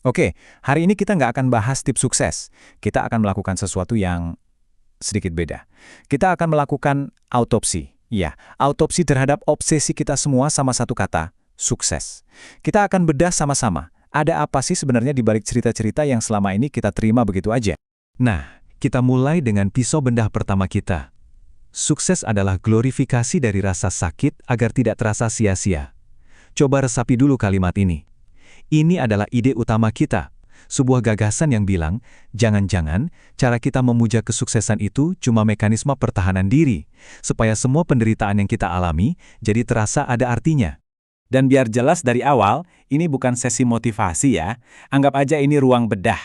Oke, hari ini kita nggak akan bahas tips sukses. Kita akan melakukan sesuatu yang sedikit beda. Kita akan melakukan autopsi. Ya, autopsi terhadap obsesi kita semua sama satu kata, sukses. Kita akan bedah sama-sama. Ada apa sih sebenarnya di balik cerita-cerita yang selama ini kita terima begitu aja? Nah, kita mulai dengan pisau bedah pertama kita. Sukses adalah glorifikasi dari rasa sakit agar tidak terasa sia-sia. Coba resapi dulu kalimat ini. Ini adalah ide utama kita, sebuah gagasan yang bilang, jangan-jangan cara kita memuja kesuksesan itu cuma mekanisme pertahanan diri, supaya semua penderitaan yang kita alami jadi terasa ada artinya. Dan biar jelas dari awal, ini bukan sesi motivasi ya. Anggap aja ini ruang bedah.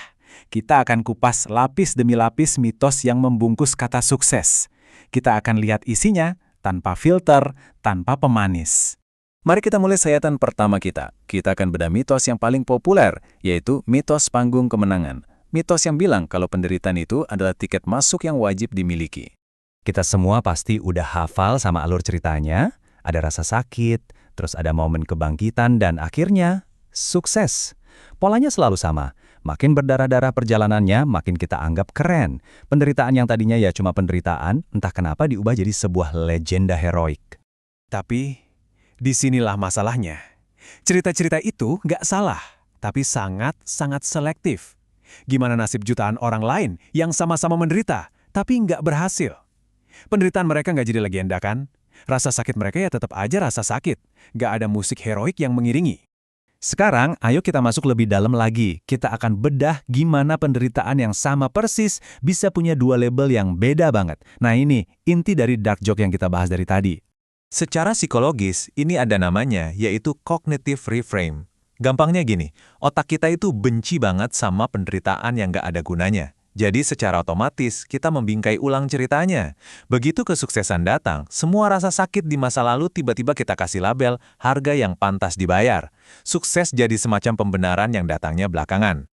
Kita akan kupas lapis demi lapis mitos yang membungkus kata sukses. Kita akan lihat isinya tanpa filter, tanpa pemanis. Mari kita mulai sayatan pertama kita. Kita akan bedah mitos yang paling populer, yaitu mitos panggung kemenangan. Mitos yang bilang kalau penderitaan itu adalah tiket masuk yang wajib dimiliki. Kita semua pasti udah hafal sama alur ceritanya, ada rasa sakit, terus ada momen kebangkitan, dan akhirnya sukses. Polanya selalu sama. Makin berdarah-darah perjalanannya, makin kita anggap keren. Penderitaan yang tadinya ya cuma penderitaan, entah kenapa diubah jadi sebuah legenda heroik. Tapi disinilah masalahnya. Cerita-cerita itu nggak salah, tapi sangat-sangat selektif. Gimana nasib jutaan orang lain yang sama-sama menderita, tapi nggak berhasil? Penderitaan mereka nggak jadi legenda kan? Rasa sakit mereka ya tetap aja rasa sakit. Nggak ada musik heroik yang mengiringi. Sekarang, ayo kita masuk lebih dalam lagi. Kita akan bedah gimana penderitaan yang sama persis bisa punya dua label yang beda banget. Nah ini, inti dari dark joke yang kita bahas dari tadi. Secara psikologis, ini ada namanya, yaitu cognitive reframe. Gampangnya gini, otak kita itu benci banget sama penderitaan yang nggak ada gunanya. Jadi secara otomatis, kita membingkai ulang ceritanya. Begitu kesuksesan datang, semua rasa sakit di masa lalu tiba-tiba kita kasih label harga yang pantas dibayar. Sukses jadi semacam pembenaran yang datangnya belakangan.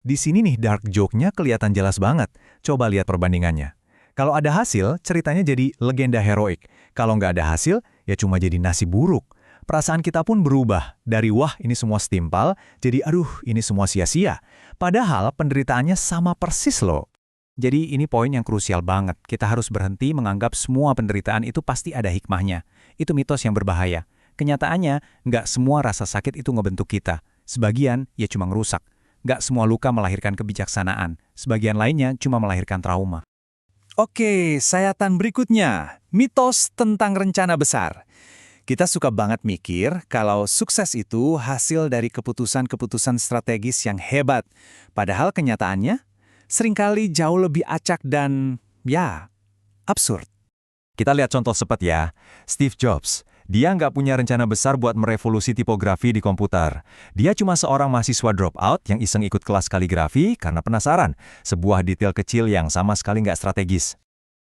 Di sini nih dark joke-nya kelihatan jelas banget. Coba lihat perbandingannya. Kalau ada hasil, ceritanya jadi legenda heroik. Kalau nggak ada hasil, ya cuma jadi nasi buruk. Perasaan kita pun berubah. Dari wah ini semua setimpal, jadi aduh ini semua sia-sia. Padahal penderitaannya sama persis loh. Jadi ini poin yang krusial banget. Kita harus berhenti menganggap semua penderitaan itu pasti ada hikmahnya. Itu mitos yang berbahaya. Kenyataannya, nggak semua rasa sakit itu ngebentuk kita. Sebagian ya cuma ngerusak. Nggak semua luka melahirkan kebijaksanaan. Sebagian lainnya cuma melahirkan trauma. Oke, sayatan berikutnya, mitos tentang rencana besar. Kita suka banget mikir kalau sukses itu hasil dari keputusan-keputusan strategis yang hebat. Padahal kenyataannya seringkali jauh lebih acak dan, ya, absurd. Kita lihat contoh sepet ya, Steve Jobs. Dia nggak punya rencana besar buat merevolusi tipografi di komputer. Dia cuma seorang mahasiswa dropout yang iseng ikut kelas kaligrafi karena penasaran, sebuah detail kecil yang sama sekali nggak strategis.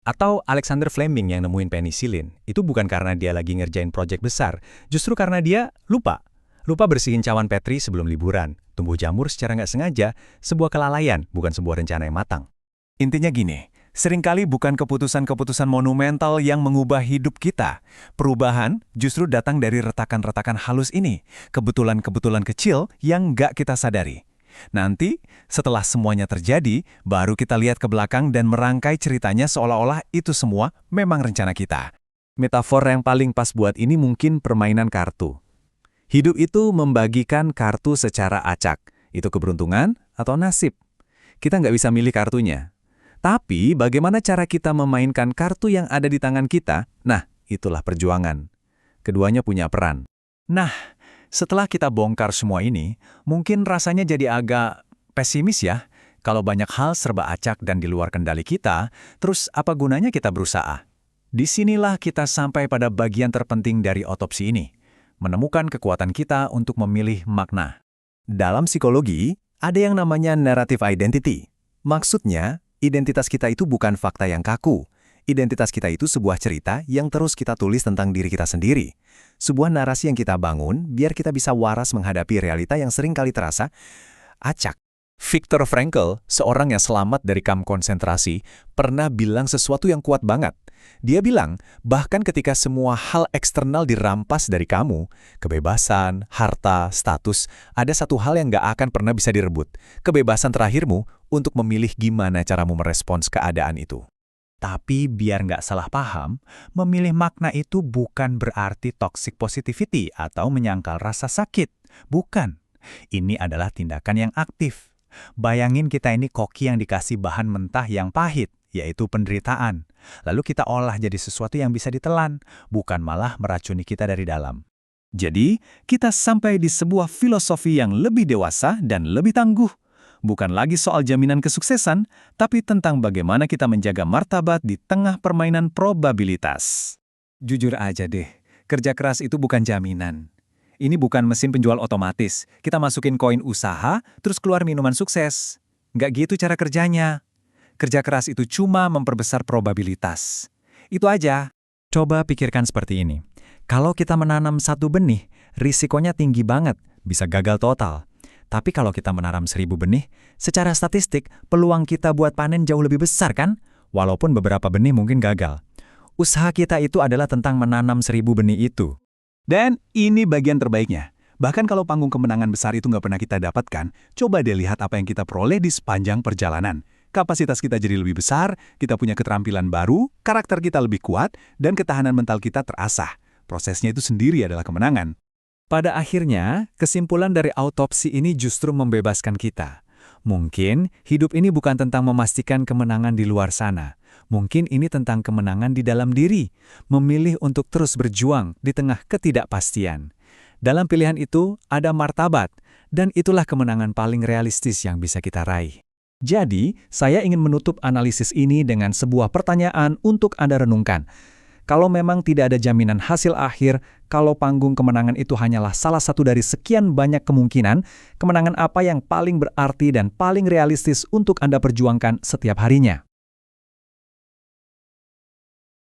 Atau Alexander Fleming yang nemuin penisilin, itu bukan karena dia lagi ngerjain proyek besar, justru karena dia lupa. Lupa bersihin cawan Petri sebelum liburan, tumbuh jamur secara nggak sengaja, sebuah kelalaian, bukan sebuah rencana yang matang. Intinya gini, seringkali bukan keputusan-keputusan monumental yang mengubah hidup kita. Perubahan justru datang dari retakan-retakan halus ini, kebetulan-kebetulan kecil yang nggak kita sadari. Nanti, setelah semuanya terjadi, baru kita lihat ke belakang dan merangkai ceritanya seolah-olah itu semua memang rencana kita. Metafor yang paling pas buat ini mungkin permainan kartu. Hidup itu membagikan kartu secara acak. Itu keberuntungan atau nasib. Kita nggak bisa milih kartunya. Tapi bagaimana cara kita memainkan kartu yang ada di tangan kita? Nah, itulah perjuangan. Keduanya punya peran. Nah, setelah kita bongkar semua ini, mungkin rasanya jadi agak pesimis ya. Kalau banyak hal serba acak dan di luar kendali kita, terus apa gunanya kita berusaha? Disinilah kita sampai pada bagian terpenting dari otopsi ini. Menemukan kekuatan kita untuk memilih makna. Dalam psikologi, ada yang namanya narrative identity. Maksudnya, identitas kita itu bukan fakta yang kaku. Identitas kita itu sebuah cerita yang terus kita tulis tentang diri kita sendiri. Sebuah narasi yang kita bangun biar kita bisa waras menghadapi realita yang sering kali terasa acak. Viktor Frankl, seorang yang selamat dari kamp konsentrasi, pernah bilang sesuatu yang kuat banget. Dia bilang, bahkan ketika semua hal eksternal dirampas dari kamu, kebebasan, harta, status, ada satu hal yang nggak akan pernah bisa direbut. Kebebasan terakhirmu untuk memilih gimana caramu merespons keadaan itu. Tapi biar nggak salah paham, memilih makna itu bukan berarti toxic positivity atau menyangkal rasa sakit. Bukan. Ini adalah tindakan yang aktif. Bayangin kita ini koki yang dikasih bahan mentah yang pahit, yaitu penderitaan. Lalu kita olah jadi sesuatu yang bisa ditelan, bukan malah meracuni kita dari dalam. Jadi, kita sampai di sebuah filosofi yang lebih dewasa dan lebih tangguh. Bukan lagi soal jaminan kesuksesan, tapi tentang bagaimana kita menjaga martabat di tengah permainan probabilitas. Jujur aja deh, kerja keras itu bukan jaminan. Ini bukan mesin penjual otomatis. Kita masukin koin usaha, terus keluar minuman sukses. Nggak gitu cara kerjanya. Kerja keras itu cuma memperbesar probabilitas. Itu aja. Coba pikirkan seperti ini. Kalau kita menanam satu benih, risikonya tinggi banget, bisa gagal total. Tapi kalau kita menanam 1000 benih, secara statistik, peluang kita buat panen jauh lebih besar kan? Walaupun beberapa benih mungkin gagal. Usaha kita itu adalah tentang menanam 1000 benih itu. Dan ini bagian terbaiknya. Bahkan kalau panggung kemenangan besar itu nggak pernah kita dapatkan, coba deh lihat apa yang kita peroleh di sepanjang perjalanan. Kapasitas kita jadi lebih besar, kita punya keterampilan baru, karakter kita lebih kuat, dan ketahanan mental kita terasah. Prosesnya itu sendiri adalah kemenangan. Pada akhirnya, kesimpulan dari autopsi ini justru membebaskan kita. Mungkin hidup ini bukan tentang memastikan kemenangan di luar sana. Mungkin ini tentang kemenangan di dalam diri, memilih untuk terus berjuang di tengah ketidakpastian. Dalam pilihan itu ada martabat, dan itulah kemenangan paling realistis yang bisa kita raih. Jadi, saya ingin menutup analisis ini dengan sebuah pertanyaan untuk Anda renungkan. Kalau memang tidak ada jaminan hasil akhir, kalau panggung kemenangan itu hanyalah salah satu dari sekian banyak kemungkinan, kemenangan apa yang paling berarti dan paling realistis untuk Anda perjuangkan setiap harinya?